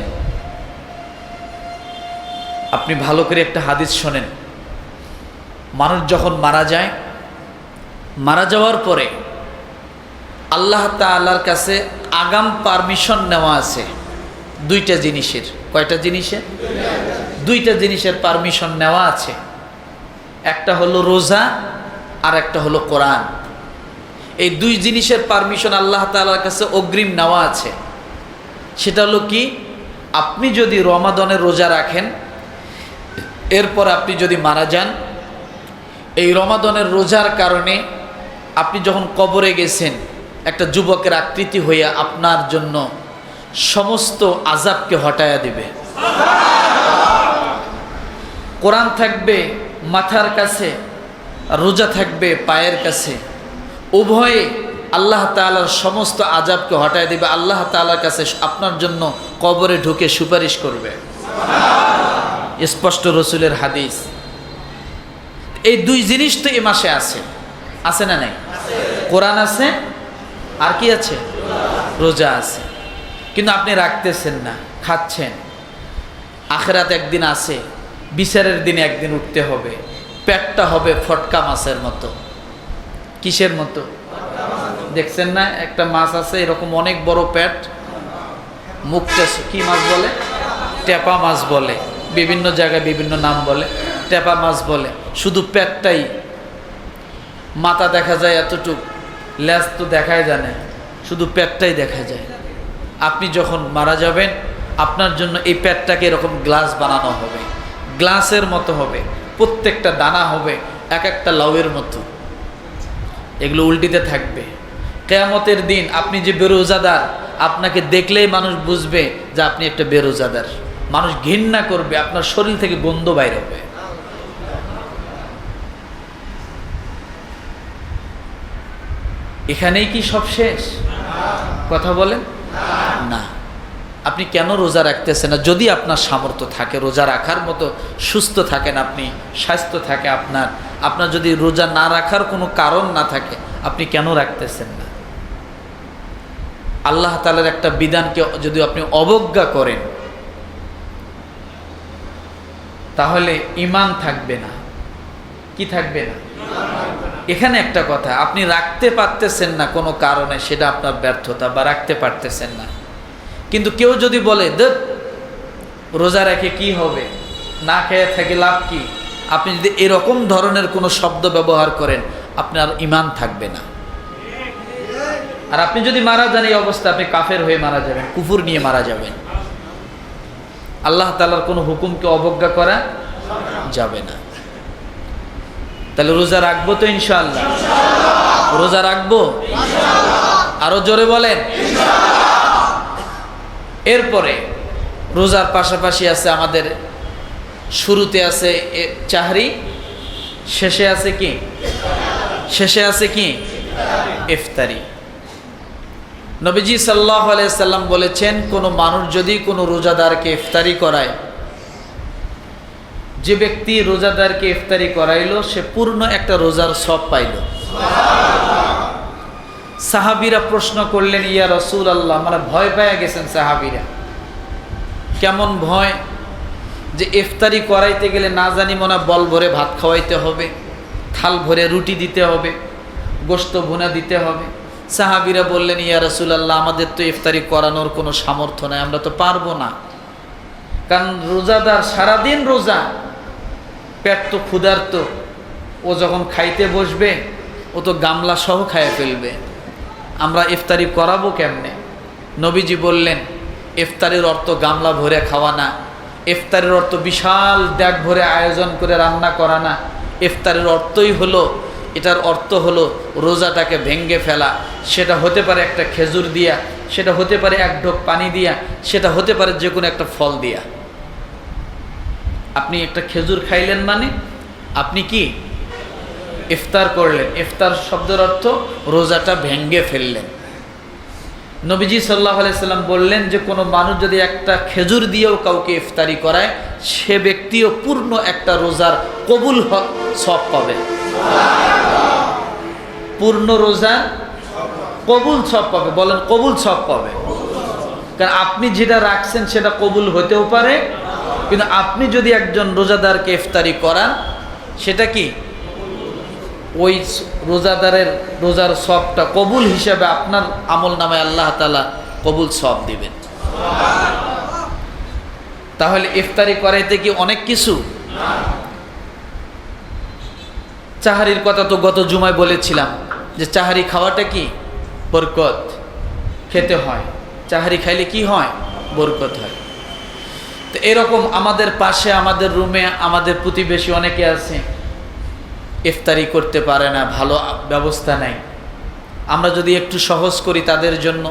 আপনি ভালো করে একটা হাদিস শোনেন। মানুষ যখন মারা যায়, মারা যাওয়ার পরে আল্লাহ তাআলার কাছে আগাম পারমিশন নেওয়া আছে 2টা জিনিসের। কয়টা জিনিসের? 2টা জিনিসের পারমিশন নেওয়া আছে। একটা হলো রোজা আর একটা হলো কোরআন। এই 2 জিনিসের পারমিশন আল্লাহ তাআলার কাছে অগ্রিম নেওয়া আছে। সেটা হলো কি? আপনি যদি রমাদানের রোজা রাখেন, এরপর আপনি যদি মারা যান, এই রমাদানের রোজার কারণে আপনি যখন কবরে গেছেন, একটা যুবকের আকৃতি হইয়া আপনার জন্য সমস্ত আযাবকে হটায়া দিবে। কোরআন থাকবে মাথার কাছে, রোজা থাকবে পায়ের কাছে। উভয়ে আল্লাহ তাআলার সমস্ত আযাবকে হটায় দিবে। আল্লাহ তাআলার কাছে আপনার জন্য কবরে ঢুকে সুপারিশ করবে। স্পষ্ট রসুলের হাদিস। এই 2 জিনিস তো এই মাসে আছে, আছে না নাই? কোরআন আছে, আর কি আছে? রোজা আছে। কিন্তু আপনি রাখতেছেন না, খাচ্ছেন। আখিরাত একদিন আছে, বিচারের দিনে একদিন উঠতে হবে। পেটটা হবে ফটকা মাছের মতো। কিসের মতো? দেখছেন না একটা মাছ আছে এরকম অনেক বড় পেট, মুখটা কি মাছ বলে? টেপা মাছ বলে। বিভিন্ন জায়গায় বিভিন্ন নাম বলে, টেপা মাছ বলে। শুধু পেটটাই, মাথা দেখা যায় এতটুক, লেজ তো দেখাই যায় না, শুধু পেটটাই দেখা যায়। আপনি যখন মারা যাবেন আপনার জন্য এই পেটটাকে এরকম গ্লাস বানানো হবে, গ্লাসের মতো হবে, প্রত্যেকটা দানা হবে এক একটা লাউয়ের মতো, এগুলো উল্টিতে থাকবে। কিয়ামতের দিন আপনি যে বেরোজাদার, আপনাকে দেখলেই মানুষ বুঝবে যে আপনি একটা বেরোজাদার। মানুষ ঘৃণা করবে, আপনার শরীর থেকে গন্ধ বাইর হবে। এখানেই কি সব শেষ? কথা বলেন না। আপনি কেন রোজা রাখতেছেন না? যদি আপনার সামর্থ্য থাকে রোজা রাখার মতো, সুস্থ থাকেন আপনি, স্বাস্থ্য থাকে আপনার যদি রোজা না রাখার কোনো কারণ না থাকে, আপনি কেন রাখতেছেন না? আল্লাহ তাআলার একটা বিধানকে যদি আপনি অবজ্ঞা করেন তাহলে ঈমান থাকবে না। কি থাকবে না? এখানে একটা কথা, আপনি রাখতে পারতেছেন না কোনো কারণে, সেটা আপনার ব্যর্থতা, বা রাখতে পারতেছেন না। কিন্তু কেউ যদি বলে দেখ রোজা রেখে কি হবে, না খেয়ে থেকে লাভ কি, আপনি যদি এরকম ধরনের কোনো শব্দ ব্যবহার করেন আপনার ঈমান থাকবে না। আর আপনি যদি মারা যান এই অবস্থা, আপনি কাফের হয়ে মারা যাবেন, কুফর নিয়ে মারা যাবেন। আল্লাহ তাআলার কোনো হুকুমকে অবজ্ঞা করা যাবে না। তাহলে রোজা রাখবো তো ইনশাআল্লাহ? রোজা রাখবো? আরো জোরে বলেন। এরপরে রোজার পাশাপাশি আছে আমাদের, শুরুতে আছে চাহরি, শেষে আছে কি? শেষে আছে কি? ইফতারি। নবীজি সাল্লাল্লাহু আলাইহি সাল্লাম বলেছেন, কোনো মানুষ যদি কোনো রোজাদারকে ইফতারি করায়, যে ব্যক্তি রোজাদারকে ইফতারি করাইলো সে পূর্ণ একটা রোজার সওয়াব পাইল। সাহাবীরা প্রশ্ন করলেন, ইয়া রাসূলুল্লাহ, মানে ভয় পেয়ে গেছেন সাহাবীরা। কেমন ভয়? যে ইফতারি করাইতে গেলে না জানি মনে বল ভরে ভাত খাওয়াইতে হবে, থাল ভরে রুটি দিতে হবে, গোশত ভুনা দিতে হবে। সাহাবীরা বললেন, ইয়া রাসূলুল্লাহ, আমাদের তো ইফতারি করানোর কোনো সামর্থ্য নাই, আমরা তো পারবো না। কারণ রোজাদার সারাদিন রোজা, পেট তো ক্ষুধার্ত, ও যখন খাইতে বসবে ও তো গামলা সহ খাইয়ে ফেলবে, আমরা ইফতারি করাবো কেমনে? নবীজি বললেন, ইফতারির অর্থ গামলা ভরে খাওয়া না, ইফতারের অর্থ বিশাল ডেক ভরে আয়োজন করে রান্না করা না। ইফতারের অর্থই হলো, এটার অর্থ হলো রোজাটাকে ভেঙ্গে ফেলা। সেটা হতে পারে একটা খেজুর দিয়া, সেটা হতে পারে এক ঢোক পানি দিয়া, সেটা হতে পারে যে কোনো একটা ফল দিয়া। আপনি একটা খেজুর খাইলেন মানে আপনি কি ইফতার করলেন। ইফতার শব্দের অর্থ রোজাটা ভেঙ্গে ফেললেন। নবীজি সাল্লাল্লাহু আলাইহি সাল্লাম বললেন যে কোনো মানুষ যদি একটা খেজুর দিয়েও কাউকে ইফতারি করায়, সে ব্যক্তিও পূর্ণ একটা রোজার কবুল সওয়াব পাবে। পূর্ণ রোজার কবুল সওয়াব পাবে। বলেন কবুল সওয়াব পাবে। কারণ আপনি যেটা রাখছেন সেটা কবুল হতেও পারে, কিন্তু আপনি যদি একজন রোজাদারকে ইফতারি করান, সেটা কি ওই রোজাদারের রোজার সওয়াবটা কবুল হিসাবে আপনার আমল নামায় আল্লাহ তাআলা কবুল সওয়াব দিবেন। তাহলে ইফতারি করাইতে কি অনেক কিছু? চাহারির কথা তো গত জুমায় বলেছিলাম যে চাহারি খাওয়াটা কি বরকত, খেতে হয়। চাহারি খাইলে কি হয়? বরকত হয়। তো এরকম আমাদের পাশে, আমাদের রুমে, আমাদের প্রতিবেশী অনেকে আছে ইফতারি করতে পারে না, ভালো ব্যবস্থা নাই। আমরা যদি একটু সহজ করি তাদের জন্য,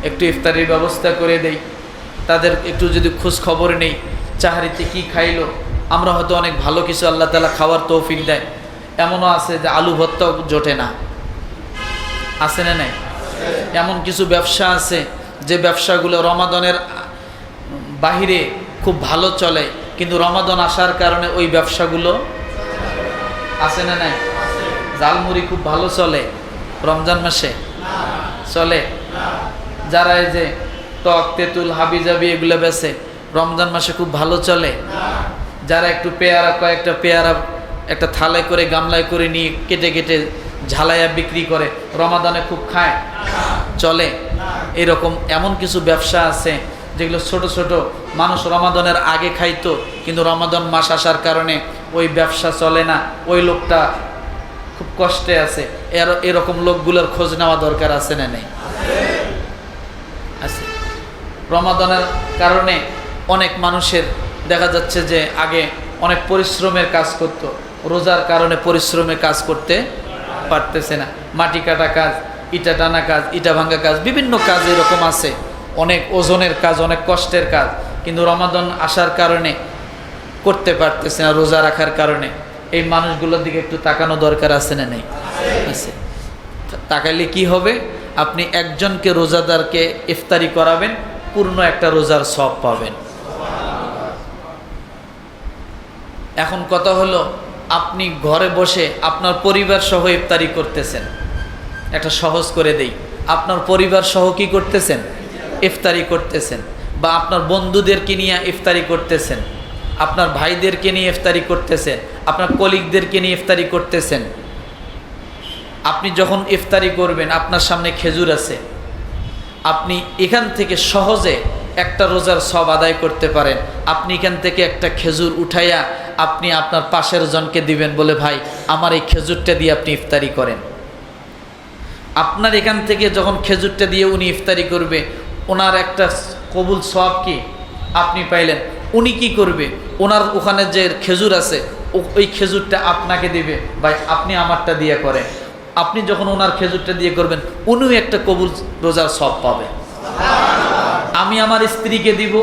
একটু ইফতারির ব্যবস্থা করে দেই, তাদের একটু যদি খোঁজ খবর নেই চাহারিতে কি খাইলো, আমরা হয়তো অনেক ভালো কিছু আল্লাহ তাআলা খাওয়ার তৌফিক দেয়। এমনও আছে যে আলু ভর্তাও জোটে না, আছে না নাই? এমন কিছু ব্যবসা আছে যে ব্যবসাগুলো রমাদানের বাহিরে খুব ভালো চলে, কিন্তু রমাদান আসার কারণে ওই ব্যবসাগুলো আছে না নাই? জালমুড়ি খুব ভালো চলে রমজান মাসে, চলে। যারা এই যে টক, তেঁতুল, হাবিজাবি এগুলো বেচে রমজান মাসে খুব ভালো চলে। যারা একটু পেয়ারা, কয়েকটা পেয়ারা একটা থালায় করে গামলায় করে নিয়ে কেটে কেটে ঝালাইয়া বিক্রি করে, রমাদানে খুব খায়, চলে। এরকম এমন কিছু ব্যবসা আছে যেগুলো ছোট ছোট মানুষ রমাদানের আগে খাইতো, কিন্তু রমাদান মাস আসার কারণে ওই ব্যবসা চলে না, ওই লোকটা খুব কষ্টে আছে। এরকম লোকগুলোর খোঁজ নেওয়া দরকার আছে না নেই? আছে। রমাদানের কারণে অনেক মানুষের দেখা যাচ্ছে যে আগে অনেক পরিশ্রমের কাজ করত, রোজার কারণে পরিশ্রমের কাজ করতে পারতেছে না। মাটি কাটা কাজ, ইটা টানা কাজ, ইটা ভাঙ্গা কাজ, বিভিন্ন কাজ এরকম আছে, অনেক ওজনের কাজ, অনেক কষ্টের কাজ, কিন্তু রমাদান আসার কারণে করতে পারতেছে না রোজা রাখার কারণে। এই মানুষগুলোর দিকে একটু তাকানো দরকার আছে না নেই? আছে। তাকাইলে কি হবে? আপনি একজনকে রোজাদারকে ইফতারি করাবেন, পূর্ণ একটা রোজার সওয়াব পাবেন। এখন কথা হলো, আপনি ঘরে বসে আপনার পরিবার সহ ইফতারি করতেছেন। একটা সহজ করে দেই, আপনার পরিবার সহ কি করতেছেন? ইফতারি করতেছেন। বা আপনার বন্ধুদেরকে নিয়ে ইফতারি করতেছেন, আপনার ভাইদেরকে নিয়ে ইফতারি করতেছেন, আপনার কলিগদেরকে নিয়ে ইফতারি করতেছেন। আপনি যখন ইফতারি করবেন, আপনার সামনে খেজুর আছে, আপনি এখান থেকে সহজে একটা রোজার সওয়াব আদায় করতে পারেন। আপনি এখান থেকে একটা খেজুর উঠাইয়া আপনি আপনার পাশের জনকে দিবেন, বলে ভাই আমার এই খেজুরটা দিয়ে আপনি ইফতারি করেন। আপনার এখান থেকে যখন খেজুরটা দিয়ে উনি ইফতারি করবে, ওনার একটা কবুল সওয়াব কি আপনি পাইলেন। উনি কি করবে? ওনার ওখানে যে খেজুর আছে ওই খেজুরটা আপনাকে দিবে, ভাই আপনি আমারটা দিয়ে করেন। আপনি যখন ওনার খেজুরটা দিয়ে করবেন, উনিও একটা কবুল রোজার সওয়াব পাবে। আমি আমার স্ত্রীকে দিব,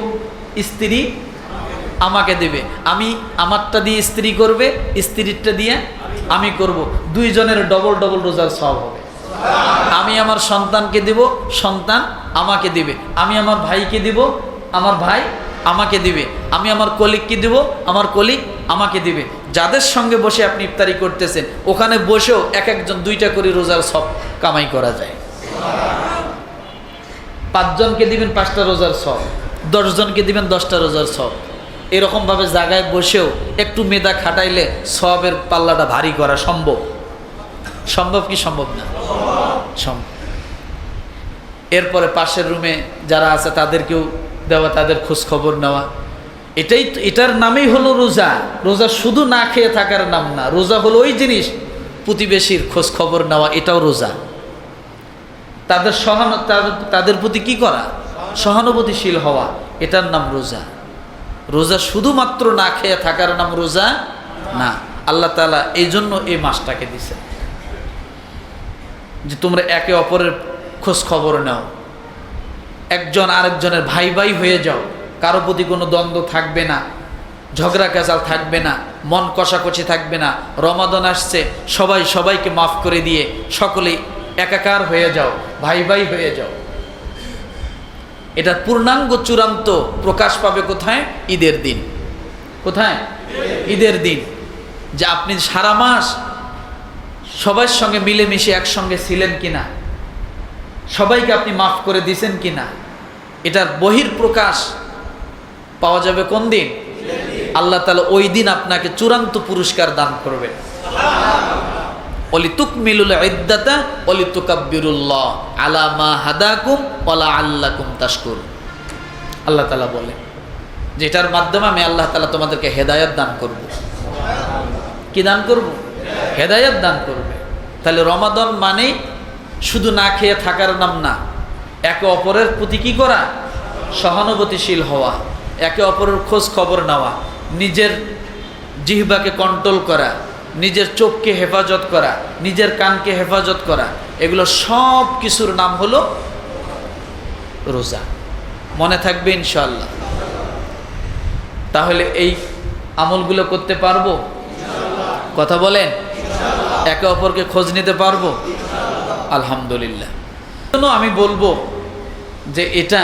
স্ত্রী আমাকে দেবে। আমি আমারটা দিয়ে স্ত্রী করবে, স্ত্রীরটা দিয়ে আমি করব, দুইজনের ডবল ডবল রোজার সওয়াব হবে। আমি আমার সন্তানকে দিব, সন্তান আমাকে দিবে। আমি আমার ভাইকে দিব, আমার ভাই আমাকে দিবে। আমি আমার কলিগকে দিব, আমার কলিগ আমাকে দিবে। যাদের সঙ্গে বসে আপনি ইফতারি করতেছেন, ওখানে বসেও এক একজন দুইটা করে রোজার সওয়াব কামাই করা যায়। 5 জনকে দিবেন 5টা রোজার সওয়াব, 10 জনকে দিবেন 10টা রোজার সওয়াব। এরকমভাবে জায়গায় বসেও একটু মেধা খাটাইলে সওয়াবের পাল্লাটা ভারী করা সম্ভব। সম্ভব কি সম্ভব না? সম্ভব। এরপরে পাশের রুমে যারা আছে তাদেরকেও দেওয়া, তাদের খোঁজ খবর নেওয়া, এটার নামেই হলো রোজা। রোজা শুধু না খেয়ে থাকার নাম না, রোজা হলো ওই জিনিস, প্রতিবেশীর খোঁজ খবর নেওয়া, এটাও রোজা। তাদের প্রতি কি করা? সহানুভূতিশীল হওয়া, এটার নাম রোজা। রোজা শুধুমাত্র না খেয়ে থাকার নাম রোজা না। আল্লাহ তাআলা এই জন্য এই মাসটাকে দিয়েছেন যে তোমরা একে অপরের খোঁজ খবর নাও, একজন আরেকজনের ভাই ভাই হয়ে যাও, কারো প্রতি কোনো দ্বন্দ্ব থাকবে না, ঝগড়া কেচাল থাকবে না, মন কষাকষি থাকবে না। রমাদান আসছে, সবাই সবাইকে মাফ করে দিয়ে সকলেই একাকার হয়ে যাও, ভাই ভাই হয়ে যাও। এটা পূর্ণাঙ্গ চূড়ান্ত প্রকাশ পাবে কোথায়? ঈদের দিন। কোথায়? ঈদের দিন। যে আপনি সারা মাস সবার সঙ্গে মিলেমিশে একসঙ্গে ছিলেন কিনা, সবাইকে আপনি মাফ করে দিয়েছেন কিনা, এটার বহির প্রকাশ পাওয়া যাবে কোন দিন? আল্লাহ তাআলা ওই দিন আপনাকে চূড়ান্ত পুরস্কার দান করবেন। ওয়ালিতুকমিলুল ইদ্দাতা ওয়ালিতুকাব্বিরুল্লাহ আলা মা হাদাকুম ওয়া লাআল্লাকুম তাশকুরুন। আল্লাহ তাআলা বলেন যে এটার মাধ্যমে আমি আল্লাহ তাআলা তোমাদেরকে হেদায়েত দান করব। কি দান করব? হেদায়েত দান করবে। তাহলে রমাদান মানে শুধু না খেয়ে থাকার নাম না, একে অপরের প্রতি কি করা? সহানুভূতিশীল হওয়া, একে অপরের খোঁজ খবর নেওয়া, নিজের জিহ্বাকে কন্ট্রোল করা, নিজের চোখকে হেফাজত করা, নিজের কানকে হেফাজত করা, এগুলো সব কিছুর নাম হলো রোজা। মনে থাকবে ইনশাআল্লাহ। তাহলে এই আমলগুলো করতে পারবো? কথা বলেন। একে অপরকে খোঁজ নিতে পারবো? আলহামদুলিল্লাহ। আমি বলবো যে এটা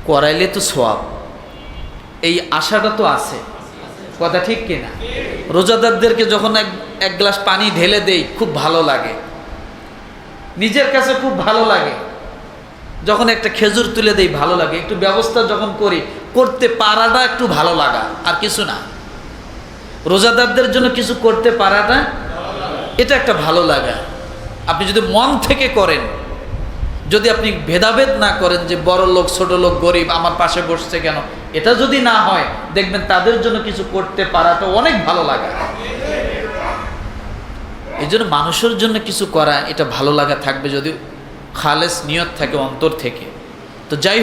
করাইলে তো সওয়াব, এই আশাটা তো আছে। কথা ঠিক কিনা? রোজাদারদেরকে যখন এক গ্লাস পানি ঢেলে দেই খুব ভালো লাগে, নিজের কাছে খুব ভালো লাগে। যখন একটা খেজুর তুলে দেই ভালো লাগে। একটু ব্যবস্থা যখন করি, করতে পারাটা একটু ভালো লাগা, আর কিছু না। রোজাদারদের জন্য কিছু করতে পারাটা এটা একটা ভালো লাগা। আপনি যদি মন থেকে করেন, যদি আপনি ভেদাভেদ না করেন যে বড় লোক ছোট লোক গরিব আমার পাশে বসছে কেন, এটা যদি না হয় দেখবেন তাদের জন্য কিছু করতে পারাটা অনেক ভালো লাগে। এই জন্য মানুষের জন্য কিছু করা এটা ভালো লাগা থাকবে যদি খালেস নিয়ত থাকে অন্তর থেকে। তো যাই